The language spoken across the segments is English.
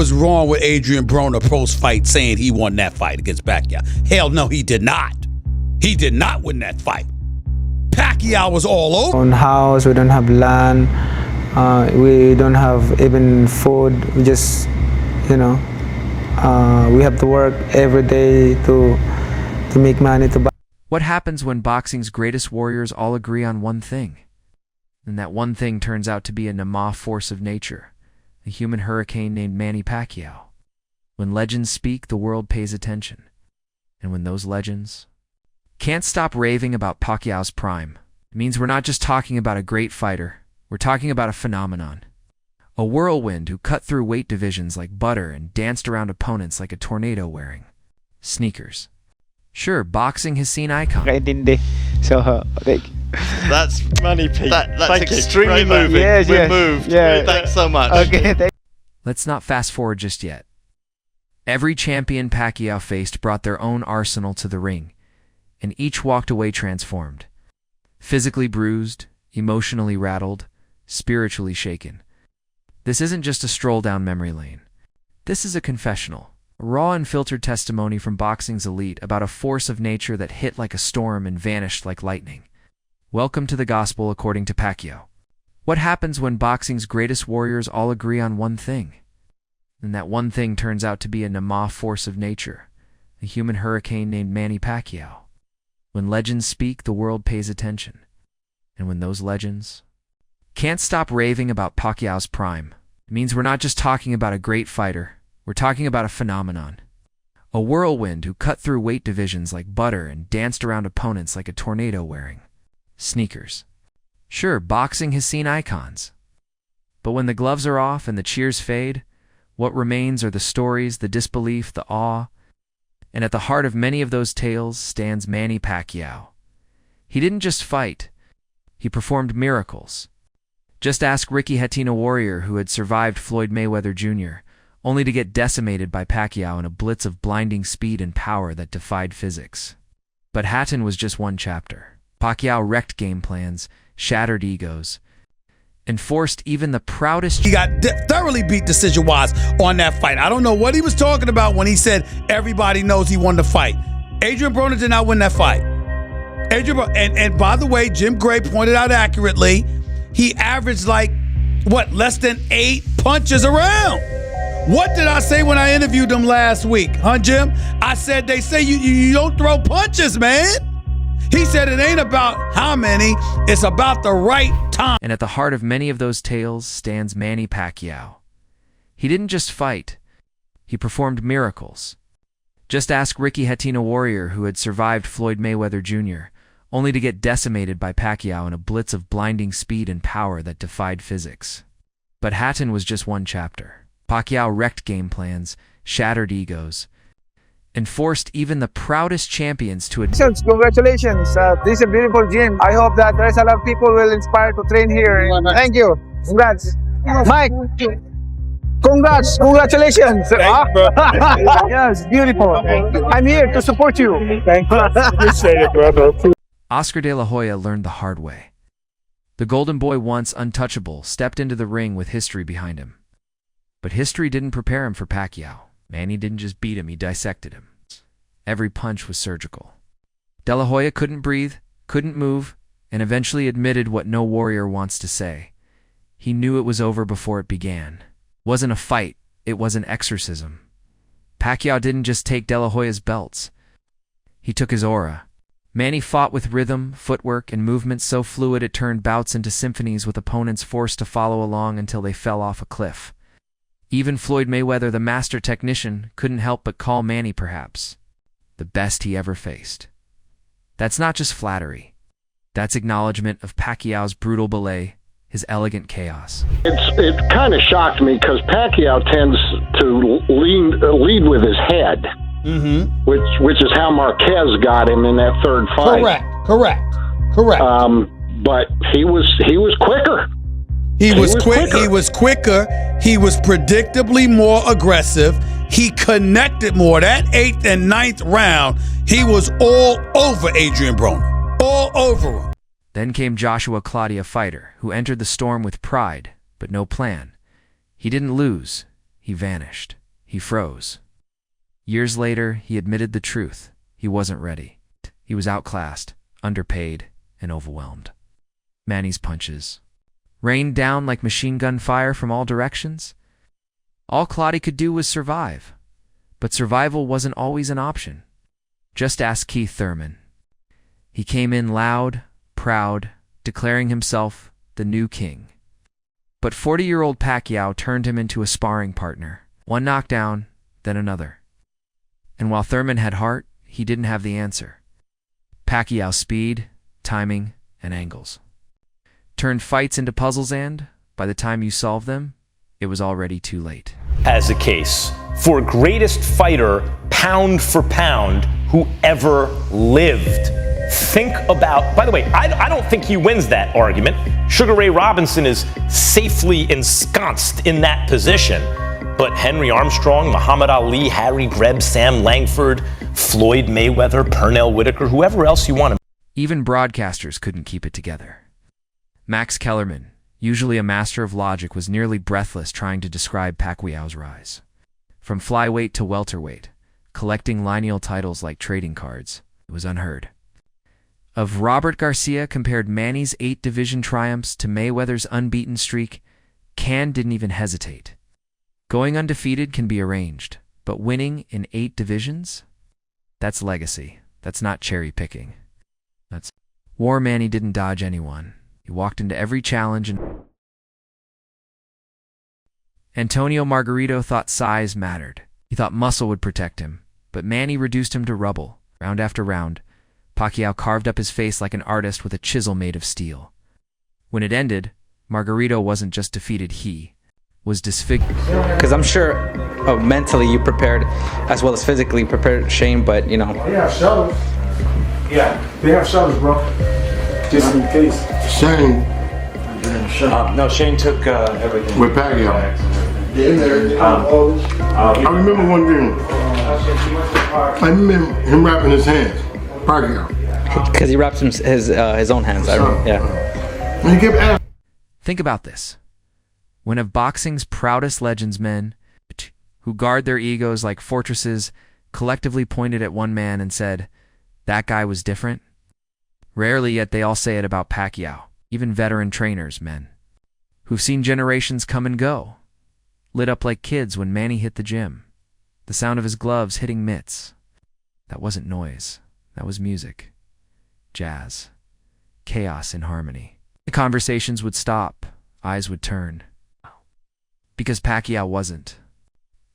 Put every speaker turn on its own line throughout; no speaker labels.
was wrong with Adrian Broner post-fight saying he won that fight against Pacquiao. Hell no, he did not. He did not win that fight. Pacquiao was all over.
On house, we don't have land, we don't have even food. We just, we have to work every day to make money to buy.
What happens when boxing's greatest warriors all agree on one thing? And that one thing turns out to be a Nama force of nature, a human hurricane named Manny Pacquiao. When legends speak, the world pays attention. And when those legends can't stop raving about Pacquiao's prime, it means we're not just talking about a great fighter, we're talking about a phenomenon. A whirlwind who cut through weight divisions like butter and danced around opponents like a tornado wearing sneakers. Sure, boxing has seen icons.
So,
that's Manny P. That's extremely
moving.
Yes, we're moved.
Yeah.
Thanks so much.
Okay.
Let's not fast forward just yet. Every champion Pacquiao faced brought their own arsenal to the ring, and each walked away transformed. Physically bruised, emotionally rattled, spiritually shaken. This isn't just a stroll down memory lane. This is a confessional, a raw and filtered testimony from boxing's elite about a force of nature that hit like a storm and vanished like lightning. Welcome to the gospel according to Pacquiao. What happens when boxing's greatest warriors all agree on one thing? And that one thing turns out to be a Nama force of nature, a human hurricane named Manny Pacquiao. When legends speak, the world pays attention. And when those legends can't stop raving about Pacquiao's prime, it means we're not just talking about a great fighter, we're talking about a phenomenon. A whirlwind who cut through weight divisions like butter and danced around opponents like a tornado wearing sneakers. Sure, boxing has seen icons. But when the gloves are off and the cheers fade, what remains are the stories, the disbelief, the awe. And at the heart of many of those tales stands Manny Pacquiao. He didn't just fight, he performed miracles. Just ask Ricky Hatino Warrior, who had survived Floyd Mayweather Jr., only to get decimated by Pacquiao in a blitz of blinding speed and power that defied physics. But Hatton was just one chapter. Pacquiao wrecked game plans, shattered egos, and forced even the proudest...
He got thoroughly beat decision-wise on that fight. I don't know what he was talking about when he said everybody knows he won the fight. Adrian Broner did not win that fight. And by the way, Jim Gray pointed out accurately, he averaged less than 8 punches around. What did I say when I interviewed him last week, huh, Jim? I said, they say you don't throw punches, man. He said it ain't about how many, it's about the right time.
And at the heart of many of those tales stands Manny Pacquiao. He didn't just fight, he performed miracles. Just ask Ricky Hatino Warrior, who had survived Floyd Mayweather Jr., only to get decimated by Pacquiao in a blitz of blinding speed and power that defied physics. But Hatton was just one chapter. Pacquiao wrecked game plans, shattered egos, and forced even the proudest champions to admit.
Congratulations. This is a beautiful gym. I hope that there's a lot of people will inspire to train here. Thank you. Congrats. Mike, congrats. Congratulations. Yes, beautiful. I'm here to support you.
Thank you. Appreciate it, brother.
Oscar De La Hoya learned the hard way. The Golden Boy, once untouchable, stepped into the ring with history behind him. But history didn't prepare him for Pacquiao. Manny didn't just beat him, he dissected him. Every punch was surgical. De La Hoya couldn't breathe, couldn't move, and eventually admitted what no warrior wants to say. He knew it was over before it began. It wasn't a fight, it was an exorcism. Pacquiao didn't just take De La Hoya's belts. He took his aura. Manny fought with rhythm, footwork, and movement so fluid it turned bouts into symphonies with opponents forced to follow along until they fell off a cliff. Even Floyd Mayweather, the master technician, couldn't help but call Manny, perhaps, the best he ever faced. That's not just flattery. That's acknowledgement of Pacquiao's brutal ballet, his elegant chaos.
It kind of shocked me because Pacquiao tends to lead with his head, which is how Marquez got him in that third fight.
Correct.
But he was quicker.
He was quicker. He was predictably more aggressive. He connected more. That 8th and 9th round, he was all over Adrian Broner. All over him.
Then came Joshua Claudia Fighter, who entered the storm with pride, but no plan. He didn't lose. he vanished. He froze. Years later, he admitted the truth. He wasn't ready. He was outclassed, underpaid, and overwhelmed. Manny's punches rained down like machine gun fire from all directions. All Claude could do was survive. But survival wasn't always an option. Just ask Keith Thurman. He came in loud, proud, declaring himself the new king. But 40-year-old Pacquiao turned him into a sparring partner. One knockdown, then another. And while Thurman had heart, he didn't have the answer. Pacquiao's speed, timing, and angles turned fights into puzzles, and by the time you solved them, it was already too late.
As a case for greatest fighter, pound for pound, who ever lived. Think about, by the way, I don't think he wins that argument. Sugar Ray Robinson is safely ensconced in that position. But Henry Armstrong, Muhammad Ali, Harry Greb, Sam Langford, Floyd Mayweather, Pernell Whitaker, whoever else you want to.
Even broadcasters couldn't keep it together. Max Kellerman, usually a master of logic, was nearly breathless trying to describe Pacquiao's rise. From flyweight to welterweight, collecting lineal titles like trading cards, it was unheard of. Robert Garcia compared Manny's 8 division triumphs to Mayweather's unbeaten streak. Can didn't even hesitate. Going undefeated can be arranged, but winning in 8 divisions? That's legacy. That's not cherry picking. That's war. Manny didn't dodge anyone. He walked into every challenge, and Antonio Margarito thought size mattered. He thought muscle would protect him, but Manny reduced him to rubble. Round after round, Pacquiao carved up his face like an artist with a chisel made of steel. When it ended, Margarito wasn't just defeated, he was disfigured.
Because I'm sure mentally you prepared as well as physically prepared Shane, but you know.
They have shuttles. Yeah, they have shuttles, bro. Just in case.
Shane.
No, Shane took everything.
With Pacquiao. I remember one thing. I remember him wrapping his hands. Pacquiao.
Because he wraps his own hands. I remember. Yeah.
And he kept asking.
Think about this. One of boxing's proudest legends, men who guard their egos like fortresses, collectively pointed at one man and said, "That guy was different." Rarely, yet they all say it about Pacquiao. Even veteran trainers, men who've seen generations come and go, lit up like kids when Manny hit the gym. The sound of his gloves hitting mitts. That wasn't noise. That was music. Jazz. Chaos in harmony. The conversations would stop. Eyes would turn. Because Pacquiao wasn't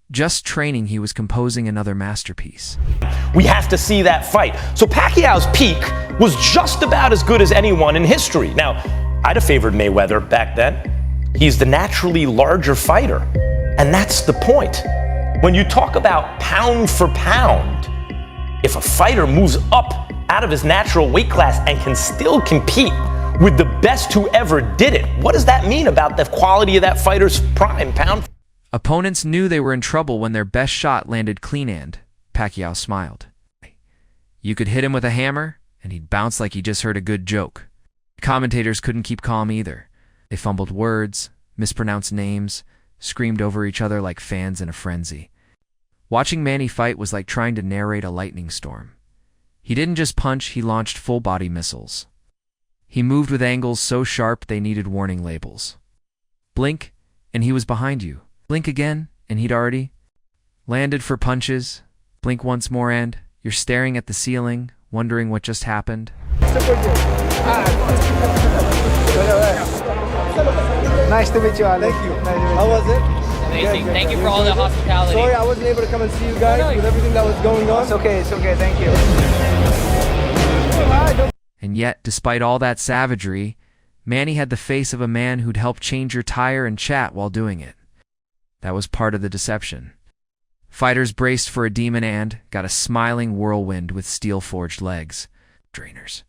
just training, he was composing another masterpiece.
We have to see that fight. So Pacquiao's peak was just about as good as anyone in history. Now, I'd have favored Mayweather back then. He's the naturally larger fighter. And that's the point. When you talk about pound for pound, if a fighter moves up out of his natural weight class and can still compete with the best who ever did it, what does that mean about the quality of that fighter's prime pound?
Opponents knew they were in trouble when their best shot landed clean, and Pacquiao smiled. You could hit him with a hammer, and he'd bounce like he just heard a good joke. Commentators couldn't keep calm either. They fumbled words, mispronounced names, screamed over each other like fans in a frenzy. Watching Manny fight was like trying to narrate a lightning storm. He didn't just punch, he launched full-body missiles. He moved with angles so sharp they needed warning labels. Blink, and he was behind you. Blink again, and he'd already landed for punches. Blink once more, and you're staring at the ceiling, wondering what just happened.
Nice to meet you, Alex. Thank you. How was it?
Amazing. Thank you for all the hospitality.
Sorry I wasn't able to come and see you guys with everything that was going on. It's okay, thank you.
And yet, despite all that savagery, Manny had the face of a man who'd help change your tire and chat while doing it. That was part of the deception. Fighters braced for a demon and got a smiling whirlwind with steel-forged legs. Drainers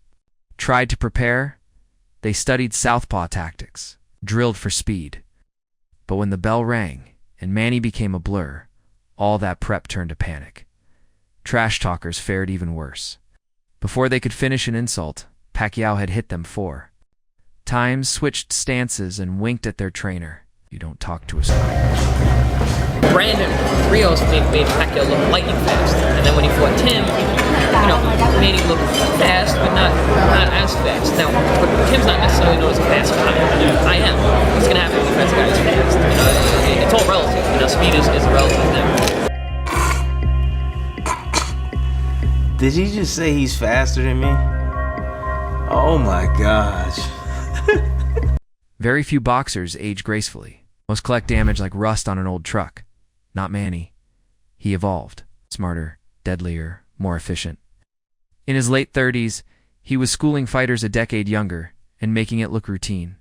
tried to prepare. They studied southpaw tactics, drilled for speed. But when the bell rang and Manny became a blur, all that prep turned to panic. Trash talkers fared even worse. Before they could finish an insult, Pacquiao had hit them 4 times, switched stances, and winked at their trainer. You don't talk to a stranger.
Brandon Rios made Pacquiao look lightning fast, and then when he fought Tim, made him look fast, but not as fast. Now, but Tim's not necessarily known as a fast guy. I am. He's gonna have to be fast guys fast. It's all relative. Speed is a relative thing.
Did he just say he's faster than me? Oh my gosh.
Very few boxers age gracefully. Most collect damage like rust on an old truck. Not Manny. He evolved. Smarter, deadlier, more efficient. In his late 30s, he was schooling fighters a decade younger and making it look routine.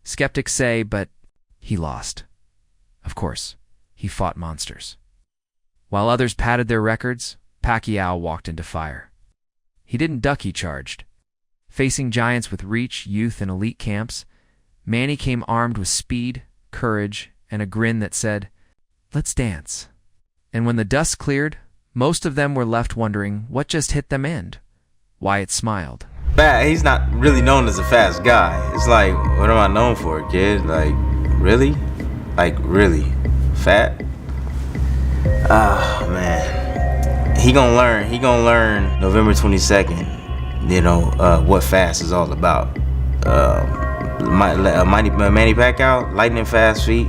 Skeptics say, but he lost. Of course, he fought monsters. While others padded their records, Pacquiao walked into fire. He didn't duck, he charged. Facing giants with reach, youth, and elite camps, Manny came armed with speed, courage, and a grin that said, "Let's dance." And when the dust cleared, most of them were left wondering what just hit them and Wyatt smiled.
He's not really known as a fast guy. It's like, what am I known for, kid? Like, really? Like, really? Fat? Oh, man. He gonna learn November 22nd, what fast is all about. Manny Pacquiao, lightning fast feet,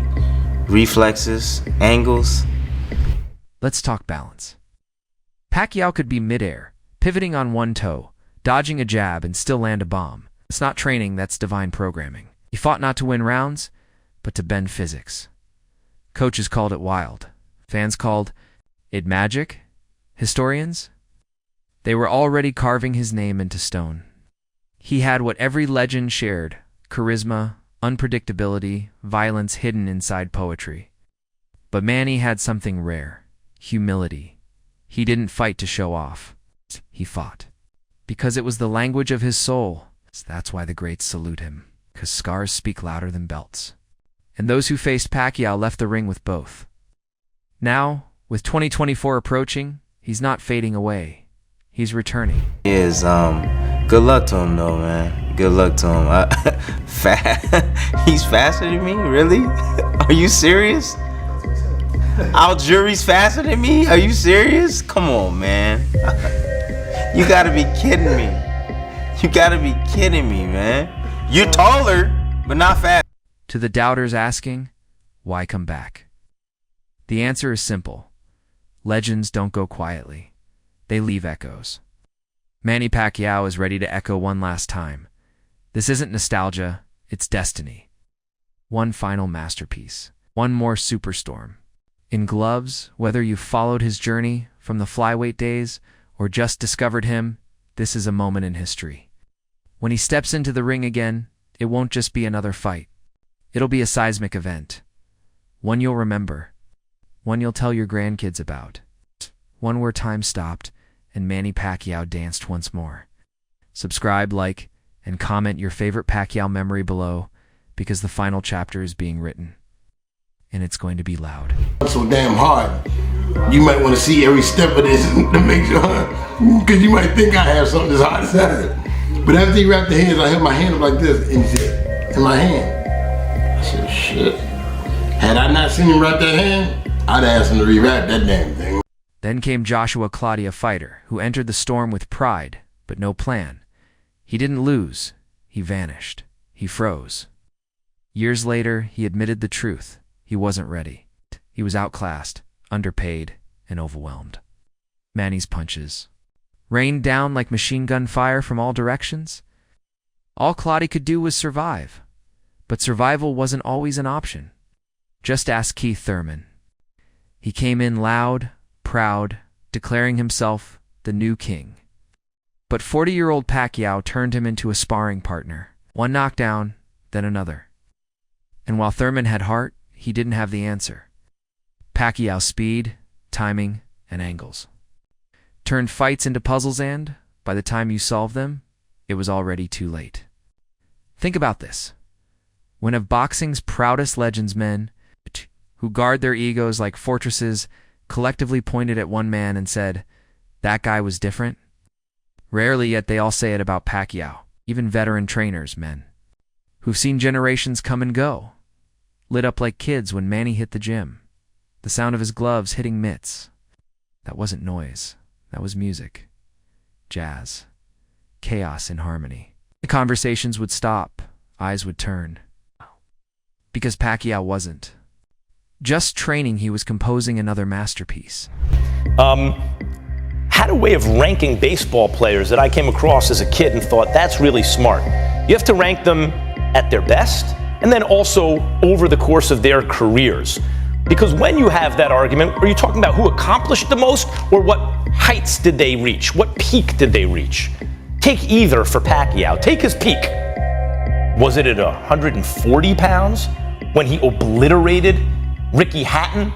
reflexes, angles.
Let's talk balance. Pacquiao could be midair, pivoting on one toe, dodging a jab, and still land a bomb. It's not training, that's divine programming. He fought not to win rounds, but to bend physics. Coaches called it wild. Fans called it magic. Historians? They were already carving his name into stone. He had what every legend shared: charisma, unpredictability, violence hidden inside poetry. But Manny had something rare: humility. He didn't fight to show off. He fought because it was the language of his soul. That's why the greats salute him, because scars speak louder than belts. And those who faced Pacquiao left the ring with both. Now, with 2024 approaching, he's not fading away. He's returning.
Good luck to him, though, man. Good luck to him. He's faster than me? Really? Are you serious? Jury's faster than me? Are you serious? Come on, man. You gotta be kidding me. You gotta be kidding me, man. You're taller, but not fast.
To the doubters asking, why come back? The answer is simple. Legends don't go quietly. They leave echoes. Manny Pacquiao is ready to echo one last time. This isn't nostalgia, it's destiny. One final masterpiece. One more superstorm. In gloves, whether you followed his journey from the flyweight days or just discovered him, this is a moment in history. When he steps into the ring again, it won't just be another fight. It'll be a seismic event. One you'll remember. One you'll tell your grandkids about. One where time stopped and Manny Pacquiao danced once more. Subscribe, like, and comment your favorite Pacquiao memory below, because the final chapter is being written. And it's going to be loud.
So damn hard. You might want to see every step of this to make sure, because you might think I have something as hard as that. But after he wrapped the hands, I held my hand up like this, and he said, in my hand. I said, shit. Had I not seen him wrap that hand, I'd ask him to rewrap that damn thing.
Then came Joshua Claudia Fighter, who entered the storm with pride, but no plan. He didn't lose. He vanished. He froze. Years later, he admitted the truth. He wasn't ready. He was outclassed, underpaid, and overwhelmed. Manny's punches rained down like machine gun fire from all directions. All Claudia could do was survive. But survival wasn't always an option. Just ask Keith Thurman. He came in loud, proud, declaring himself the new king. But 40-year-old Pacquiao turned him into a sparring partner. One knockdown, then another. And while Thurman had heart, he didn't have the answer. Pacquiao's speed, timing, and angles turned fights into puzzles, and by the time you solved them, it was already too late. Think about this. One of boxing's proudest legends, men who guard their egos like fortresses, collectively pointed at one man and said, "That guy was different." Rarely, yet they all say it about Pacquiao, even veteran trainers, men who've seen generations come and go, lit up like kids when Manny hit the gym. The sound of his gloves hitting mitts. That wasn't noise. That was music. Jazz. Chaos in harmony. The conversations would stop. Eyes would turn. Because Pacquiao wasn't. Just training, he was composing another masterpiece.
Had a way of ranking baseball players that I came across as a kid and thought, that's really smart. You have to rank them at their best and then also over the course of their careers. Because when you have that argument, are you talking about who accomplished the most or what heights did they reach? What peak did they reach? Take either for Pacquiao. Take his peak. Was it at 140 pounds when he obliterated Ricky Hatton,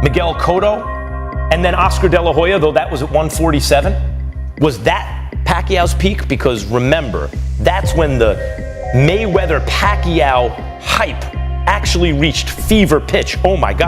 Miguel Cotto, and then Oscar De La Hoya, though that was at 147? Was that Pacquiao's peak? Because remember, that's when the Mayweather-Pacquiao hype actually reached fever pitch. Oh my God.